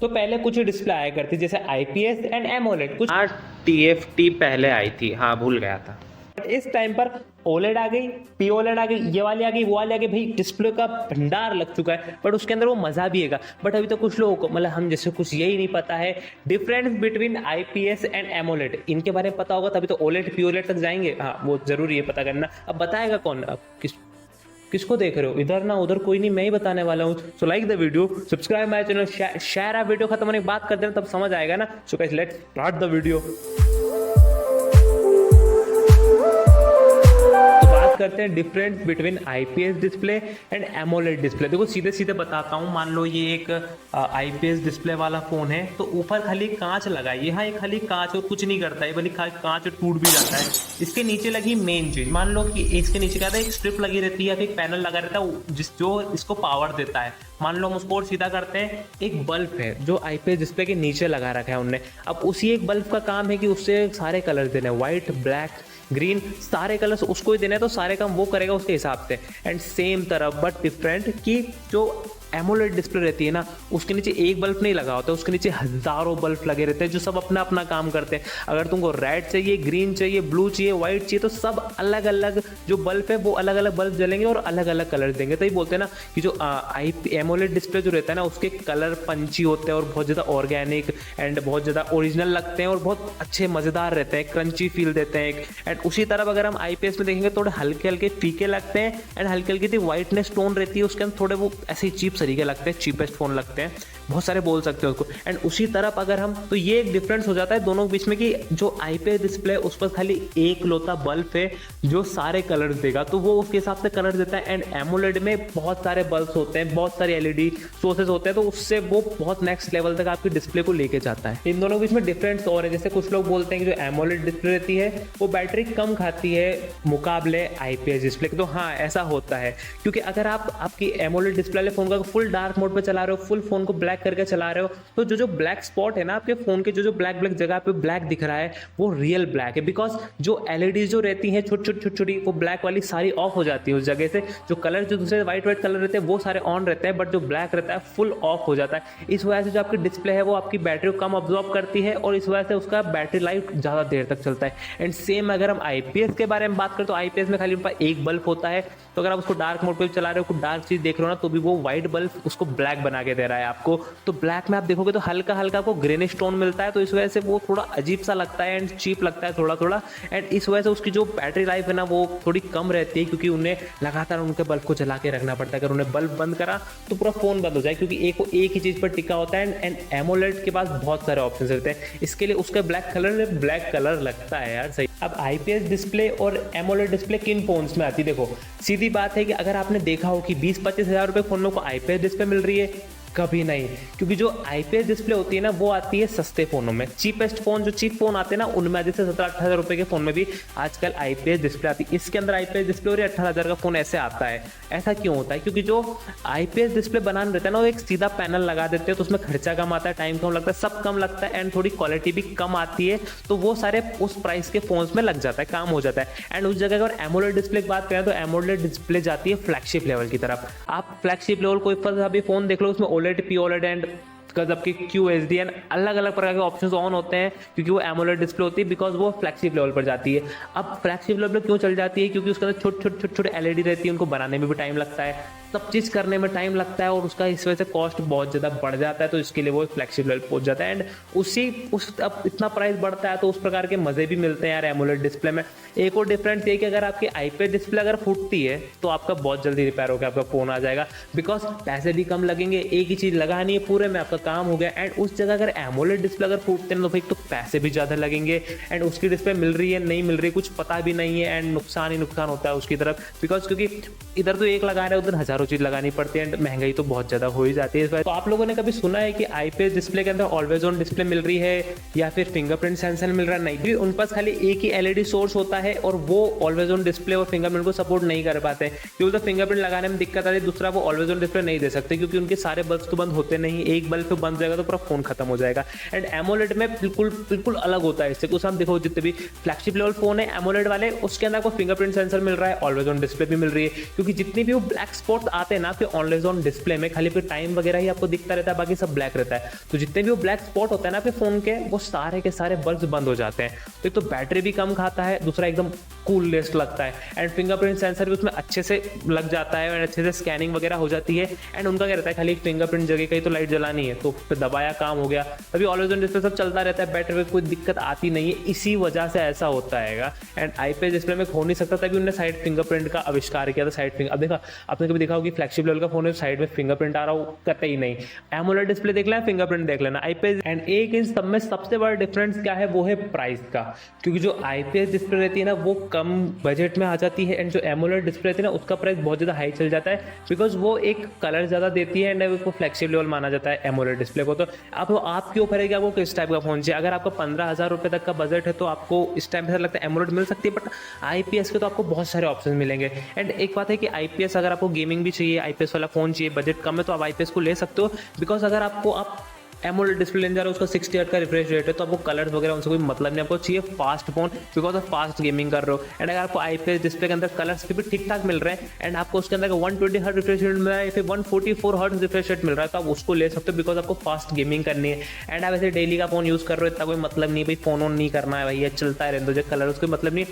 तो पहले कुछ डिस्प्ले आया करती जैसे आईपीएस एंड एमोलेड, कुछ टीएफटी पहले आई थी, हाँ भूल गया था। बट इस टाइम पर ओलेड आ गई, पी ओलेड आ गई, ये वाली आ गई, वो वाली आ गई, भाई डिस्प्ले का भंडार लग चुका है, बट उसके अंदर वो मजा भी है। बट अभी तो कुछ लोगों को मतलब हम जैसे कुछ यही नहीं पता है difference between IPS and AMOLED, इनके बारे में पता होगा तभी तो ओलेड पी ओलेड तक जाएंगे। हाँ वो जरूरी है पता करना। अब बताएगा कौन? अब किसको देख रहे हो? इधर ना उधर कोई नहीं, मैं ही बताने वाला हूँ। So like the video, subscribe my channel, share. आप वीडियो खत्म होने की बात कर देना तब समझ आएगा ना। So guys let's start the video. करते हैं difference between IPS display and AMOLED display. देखो सीधे सीधे बताता हूँ, मान लो ये एक आईपीएस डिस्प्ले वाला फोन है, तो ऊपर खाली कांच लगा है, यहाँ एक खाली कांच और कुछ नहीं करता है, बल्कि कांच टूट भी जाता है। इसके नीचे लगी मेन चीज, मान लो कि इसके नीचे क्या था, एक स्ट्रिप लगी रहती है, एक पैनल लगा रहता है जो इसको पावर देता है। मान लो हम उसको और सीधा करते हैं, एक बल्ब है जो आईपीएस डिस्प्ले के नीचे लगा रखा है उनने। अब उसी एक बल्ब का काम है कि उससे सारे कलर देने, व्हाइट, ब्लैक, ग्रीन, सारे कलर्स उसको ही देने, तो सारे काम वो करेगा उसके हिसाब से। एंड सेम तरह बट डिफरेंट कि जो एमोलेड डिस्प्ले रहती है ना, उसके नीचे एक बल्ब नहीं लगा होता, उसके नीचे हजारों बल्ब लगे रहते हैं जो सब अपना अपना काम करते हैं। अगर तुमको रेड चाहिए, ग्रीन चाहिए, ब्लू चाहिए, व्हाइट चाहिए, तो सब अलग अलग जो बल्ब है वो अलग अलग बल्ब जलेंगे और अलग अलग कलर देंगे। तो ये बोलते हैं ना कि जो एमोलेड डिस्प्ले जो रहता है ना, उसके कलर पंची होते हैं और बहुत ज़्यादा ऑर्गेनिक एंड बहुत ज़्यादा ओरिजिनल लगते हैं और बहुत अच्छे मज़ेदार रहते हैं, क्रंची फील देते हैं एक। एंड उसी तरह अगर हम आईपीएस में देखेंगे, थोड़े हल्के हल्के फीके लगते हैं एंड हल्की हल्की व्हाइटनेस टोन रहती है उसके अंदर, थोड़े वो ऐसे चीप तरीके लगते हैं, चीपेस्ट फोन लगते हैं, बहुत सारे बोल सकते हैं उसको। एंड उसी तरफ अगर हम, तो ये एक डिफरेंस हो जाता है दोनों के बीच में कि जो आईपीएस डिस्प्ले उस पर खाली एक लोता बल्ब है जो सारे कलर्स देगा, तो वो उसके हिसाब से कलर देता है। एंड एमोलेड में बहुत सारे बल्ब्स होते हैं, बहुत सारे एलईडी सोर्सेज होते हैं, तो उससे वो बहुत नेक्स्ट लेवल तक आपकी डिस्प्ले को लेके जाता है। इन दोनों के बीच में डिफरेंस और है, जैसे कुछ लोग बोलते हैं कि जो एमोलेड डिस्प्ले रहती है वो बैटरी कम खाती है मुकाबले आईपीएस डिस्प्ले के। तो हाँ ऐसा होता है, क्योंकि अगर आप आपकी एमोलेड डिस्प्ले वाले फोन का फुल डार्क मोड पे चला रहे हो, फुल फोन को ब्लैक करके चला रहे हो, तो जो ब्लैक स्पॉट है ना आपके फोन के, जो ब्लैक ब्लैक जगह पे ब्लैक दिख रहा है, वो रियल ब्लैक है। बिकॉज जो एलईडी जो रहती हैं छोटी छोटी, वो ब्लैक वाली सारी ऑफ हो जाती है उस जगह से। जो कलर जो दूसरे व्हाइट कलर रहते हैं वो सारे ऑन रहते हैं, बट जो ब्लैक रहता है फुल ऑफ हो जाता है। इस वजह से जो आपकी डिस्प्ले है वो आपकी बैटरी को कम ऑब्जॉर्व करती है और इस वजह से उसका बैटरी लाइफ ज़्यादा देर तक चलता है। एंड सेम अगर हम आईपीएस के बारे में बात करें, तो आईपीएस में खाली उनका एक बल्ब होता है, तो अगर आप उसको डार्क मोड पे चला रहे हो, कुछ डार्क चीज देख रहे हो ना, तो भी वो व्हाइट बल्ब उसको ब्लैक बना के दे रहा है आपको। तो ब्लैक में आप देखोगे तो हल्का हल्का आपको ग्रेनिश टोन मिलता है, तो इस वजह से वो थोड़ा अजीब सा लगता है एंड चीप लगता है थोड़ा थोड़ा। एंड इस वजह से उसकी जो बैटरी लाइफ है ना वो थोड़ी कम रहती है, क्योंकि उन्हें लगातार उनके बल्ब को जला के रखना पड़ता है। अगर उन्हें बल्ब बंद करा तो पूरा फोन बंद हो जाए, क्योंकि एक ही चीज पर टिका होता है। एंड एमोलेड के पास बहुत सारे ऑप्शन रहते हैं, इसके लिए उसका ब्लैक कलर लगता है यार सही। अब आईपीएस डिस्प्ले और एमोलेड डिस्प्ले किन फोन्स में आती है? देखो सीधी बात है कि अगर आपने देखा हो कि 20-25 हज़ार रुपए फोन में को आईपीएस डिस्प्ले मिल रही है, कभी नहीं। क्योंकि जो आईपीएस डिस्प्ले होती है ना वो आती है सस्ते फोनों में, चीपेस्ट फोन जो चीप फोन आते हैं ना उनमें आती है 17-18 हज़ार रुपए के फोन में भी आजकल आईपीएस डिस्प्ले आती है। इसके अंदर आईपीएस डिस्प्ले और 18 हज़ार का फोन ऐसे आता है। ऐसा क्यों होता है? क्योंकि जो आईपीएस डिस्प्ले बनाना रहता है ना, वो एक सीधा पैनल लगा देते हैं, तो उसमें खर्चा कम आता है, टाइम कम लगता है, सब कम लगता है एंड थोड़ी क्वालिटी भी कम आती है, तो वो सारे उस प्राइस के फोन्स में लग जाता है, काम हो जाता है। एंड उस जगह अगर एमोलेड डिस्प्ले की बात करें तो एमोलेड डिस्प्ले जाती है फ्लैगशिप लेवल की तरफ। आप फ्लैगशिप लेवल कोई भी फोन देख लो, उसमें ओलेड, पी ओलेड एंड आपके QHD अलग अलग प्रकार के ऑप्शंस ऑन होते हैं, क्योंकि वो एमोलेड डिस्प्ले होती है, बिकॉज वो फ्लैगशिप लेवल पर जाती है। अब फ्लैगशिप लेवल पर क्यों चल जाती है? क्योंकि उसके अंदर छोटे एलईडी रहती है, उनको बनाने में भी टाइम लगता है, सब चीज़ करने में टाइम लगता है और उसका इस वजह से कॉस्ट बहुत ज़्यादा बढ़ जाता है, तो इसके लिए वो फ्लैगशिप लेवल पहुंच जाता है। एंड अब इतना प्राइस बढ़ता है तो उस प्रकार के मज़े भी मिलते हैं यार एमोलेड डिस्प्ले में। एक और डिफरेंस ये कि अगर आपकी आईपीएस डिस्प्ले अगर फूटती है तो आपका बहुत जल्दी रिपेयर होकर आपका फ़ोन आ जाएगा, बिकॉज पैसे भी कम लगेंगे, एक ही चीज़ लगानी है, पूरे में आपका काम हो गया। एंड उस जगह अगर एमोलेड डिस्प्ले अगर फूटते हैं तो भाई तो पैसे भी ज़्यादा लगेंगे एंड उसकी डिस्प्ले मिल रही है नहीं मिल रही कुछ पता भी नहीं है, एंड नुकसान ही नुकसान होता है उसकी तरफ, बिकॉज क्योंकि इधर तो एक लगा रहे हैं, उधर हज़ारों चीज़ लगानी पड़ती है, महंगाई तो बहुत ज्यादा हो ही जाती है। तो आप लोगों ने कभी सुना है कि आईपीएस डिस्प्ले के अंदर ऑलवेज ऑन डिस्प्ले मिल रही है या फिर फिंगरप्रिंट सेंसर मिल रहा है? नहीं, उन पास खाली एक ही एलईडी सोर्स होता है और वो ऑलवेज ऑन डिस्प्ले और फिंगरप्रिंट को सपोर्ट नहीं कर पाते, क्योंकि तो फिंगरप्रिंट लगाने में दिक्कत आती है। दूसरा वो ऑलवेज ऑन डिस्प्ले नहीं दे सकते, क्योंकि उनके सारे बल्ब तो बंद होते नहीं, एक बल्ब पे बंद जाएगा तो पूरा फोन खत्म हो जाएगा। एंड एमोलेड में बिल्कुल अलग होता है इससे। कुछ हम देखो जितने भी फ्लैगशिप लेवल फोन है एमोलेड वाले, उसके अंदर आपको फिंगरप्रिंट सेंसर मिल रहा है, ऑलवेज ऑन डिस्प्ले भी मिल रही है, क्योंकि जितनी भी वो ब्लैक स्पॉट स्पॉट्स आते हैं ना आपके ऑलवेज ऑन डिस्प्ले में, खाली फिर टाइम वगैरह ही आपको दिखता रहता है, बाकी सब ब्लैक रहता है। तो जितने भी वो ब्लैक स्पॉट होता है ना आपके फोन के, वो सारे के सारे बल्ब्स बंद हो जाते हैं। तो एक तो बैटरी भी कम खाता है, दूसरा एकदम कूलेस्ट लगता है, एंड फिंगरप्रिंट सेंसर भी उसमें अच्छे से लग जाता है, और अच्छे से स्कैनिंग वगैरह हो जाती है। एंड उनका क्या रहता है, खाली फिंगरप्रिंट जगह कहीं तो लाइट जलानी है तो फिर दबाया काम हो गया, तभी ऑलवेज ऑन डिस्प्ले सब चलता रहता है, बैटरी में कोई दिक्कत आती नहीं है, इसी वजह से ऐसा होता है। एंड आईपीएस डिस्प्ले में हो नहीं सकता, तभी उन्होंने साइड फिंगरप्रिंट का आविष्कार किया था। साइड फिंगर, अब देखा आपने कभी देखा होगी फ्लैगशिप लेवल का फोन है साइड में फिंगरप्रिंट आ रहा हो, करते ही नहीं। एमोलेड डिस्प्ले देख लेना, फिंगरप्रिंट देख लेना आईपीएस। एंड एक इन सब में सबसे बड़ा डिफरेंस क्या है, वो है प्राइस का, क्योंकि जो आईपीएस डिस्प्ले रहती है ना वो कम बजट में आ जाती है, एंड जो एमोलेड डिस्प्ले रहती है ना उसका प्राइस बहुत ज़्यादा हाई चल जाता है, बिकॉज वो एक कलर ज़्यादा देती है, एंड वो फ्लैगशिप लेवल माना जाता है एमोलेड डिस्प्ले को। तो अब आपके ऊपर है कि आपको किस टाइप का फोन चाहिए। अगर आपको 15,000 रुपये तक का बजट है तो आपको इस टाइम पे लगता है एमोलेड मिल सकती है, बट आईपीएस के तो आपको बहुत सारे ऑप्शन मिलेंगे। एंड एक बात है कि आईपीएस, अगर आपको गेमिंग भी चाहिए, आईपीएस वाला फोन चाहिए, बजट कम है, तो आप आईपीएस को ले सकते हो, बिकॉज अगर आप एमोलेड डिस्प्ले लेने जा रहे हो, उसका 60 हर्ट्ज का रिफ्रेश रेट है, तो आपको कलर्स वगैरह उनसे कोई मतलब नहीं, आपको चाहिए fast phone, because of fast gaming कर रहे हो। एंड अगर आपको आईपीएस डिस्प्ले के अंदर कलर्स भी ठीक ठाक मिल रहे हैं, एंड आपको उसके अंदर 120 हर्ट्ज रिफ्रेश रेट मिल रहा है या फिर 144 हर्ट्ज रिफ्रेश रेट मिल रहा है, तो आप उसको ले सकते हो, बिकॉज आपको फास्ट गेमिंग करनी है। एंड आप ऐसे डेली का फोन यूज़ कर रहे हो, इतना कोई मतलब नहीं भाई, फोन ऑन नहीं करना है भैया, चलता है रहने दो, जो कलर उसको मतलब नहीं,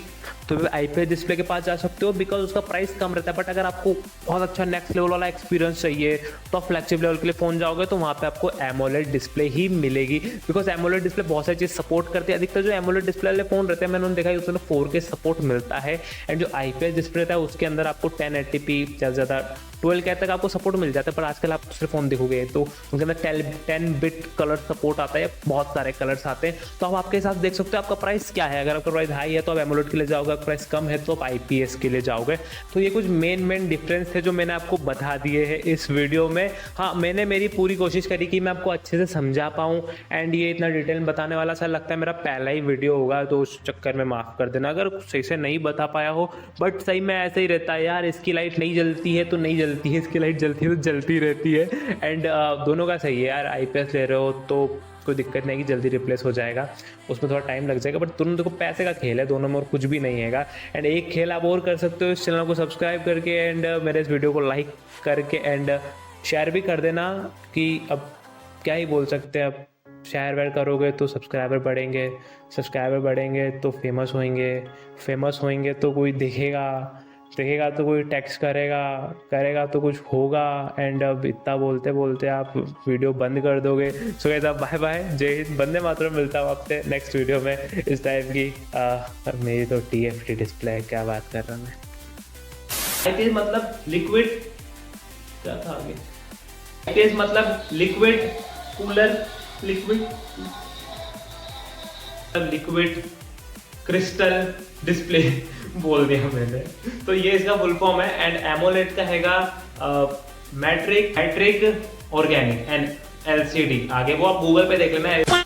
तो आईपीएस डिस्प्ले के पास जा सकते हो, बिकॉज उसका प्राइस कम रहता है। बट अगर आपको बहुत अच्छा नेक्स्ट लेवल वाला एक्सपीरियंस चाहिए, तो आप फ्लैगशिप लेवल के लिए फोन जाओगे तो वहाँ पे आपको एमोलेड डिस्प्ले ही मिलेगी, बिकॉज एमोलेड डिस्प्ले बहुत सारी चीज सपोर्ट करती है। अधिकतर जो एमोलेड डिस्प्ले वाले फोन रहते हैं, मैंने उन्होंने देखा है उसमें 4K सपोर्ट मिलता है, एंड जो आईपीएस डिस्प्ले रहता है उसके अंदर आपको 1080p ज़्यादा 12K तक आपको सपोर्ट मिल जाता है। पर आजकल आप दूसरे फोन देखोगे तो उनके अंदर 10 बिट कलर सपोर्ट आता है, बहुत सारे कलर्स आते हैं, तो आप आपके हिसाब से देख सकते हो आपका प्राइस क्या है। अगर आपका प्राइस हाई है तो आप एमोलेड के लिए जाओगे, अगर प्राइस कम है तो आप आईपीएस के लिए जाओगे। तो ये कुछ मेन डिफरेंस थे जो मैंने आपको बता दिए हैं इस वीडियो में। हाँ, मैंने मेरी पूरी कोशिश करी कि मैं आपको अच्छे से समझा पाऊँ, एंड ये इतना डिटेल में बताने वाला सा लगता है मेरा पहला ही वीडियो होगा, तो उस चक्कर में माफ़ कर देना अगर सही से नहीं बता पाया हो। बट सही में ऐसे ही रहता है यार, इसकी लाइट नहीं जलती है तो नहीं जलती है, इसकी लाइट जलती है तो जलती रहती है। एंड दोनों का सही है यार, आईपीएस ले रहे हो तो कोई दिक्कत नहीं कि जल्दी रिप्लेस हो जाएगा, उसमें थोड़ा टाइम लग जाएगा, बट दोनों देखो पैसे का खेल है, दोनों में और कुछ भी नहीं है। एंड एक खेल आप और कर सकते हो, इस चैनल को सब्सक्राइब करके, एंड मेरे इस वीडियो को लाइक करके, एंड शेयर भी कर देना, कि अब क्या ही बोल सकते हैं, अब शेयर वेयर करोगे तो सब्सक्राइबर बढ़ेंगे तो फेमस होंगे तो कोई देखेगा तो कोई टैक्स करेगा तो कुछ होगा। एंड अब इतना बोलते बोलते आप वीडियो बंद कर दोगे। सो गाइस, बाय बाय, जय हिंद, वंदे मातरम। मिलता हूँ आपसे नेक्स्ट वीडियो में इस टाइप की। मेरी तो TFT डिस्प्ले है, क्या बात कर रहा हूँ मैं। आईपीएस मतलब लिक्विड, क्या था आगे, आईपीएस मतलब liquid cooler, liquid crystal display बोल दिया मैंने, तो ये इसका फुल फॉर्म है। एंड एमोलेड का हैगा मैट्रिक ऑर्गेनिक एंड LCD, आगे वो आप गूगल पे देख लेना है।